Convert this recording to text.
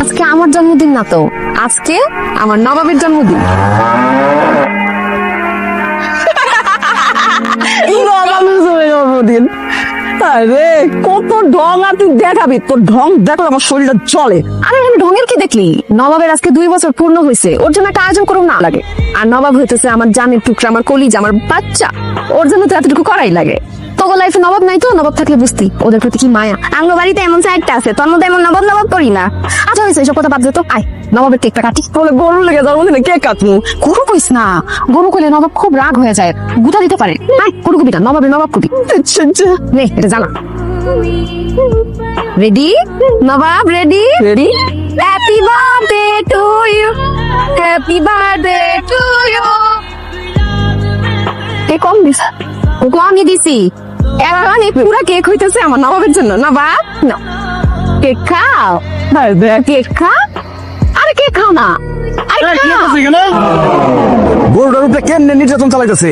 আজকে আমার জন্মদিন না তো, আজকে আমার নবাবের জন্মদিন। জন্মদিন, আরে কত ঢং আর তুই দেখাবি, তোর ঢং দেখো আমার শরীরটা চলে। আরে আমি ঢঙের কি দেখলি? নবাবের আজকে 2 বছর পূর্ণ হয়েছে, ওর জন্য একটা আয়োজন করুন না লাগে? আর নবাব হইতেছে আমার জানের টুকরা, আমার কলিজা, আমার বাচ্চা, ওর জন্য তো এতটুকু করাই লাগে। তোর লাইফে নবাব নাই তো? নবাব থাকলে বুঝতি ওদের প্রতি কি মায়া। আঙ্গ বাড়িতে এমন চারটা আছে, তোর মধ্যে এমন নবাব নবাব করি না। আচ্ছা হয়েছে, এসব কথা বাদ দে তো। আয় নবাবের কেকটা কাটি। বলে গরু লেগে জন্মদিনে কে কাটমু? গরু কইস না, গরু কইলে নবাব খুব রাগ হয়ে যায়, গুতা দিতে পারে। আয় গরু কবি না, নবাবের নবাব কবি। আচ্ছা, আচ্ছা। নে এটা জানা। Ready Nawab, ready? Ready? Happy birthday to you, happy birthday to you. কে কম দিস? ওকে আমি দিছি। এখন এই পুরা কেক হইতেছে আমার নবাবের জন্য। নবাব না, কেক খাও। হ্যাঁ দেখ, কেক খা। আরে কেক খাও না, আরে খাও। গরুটার উপরে কেমনে নির্যাতন চালাইতেছে?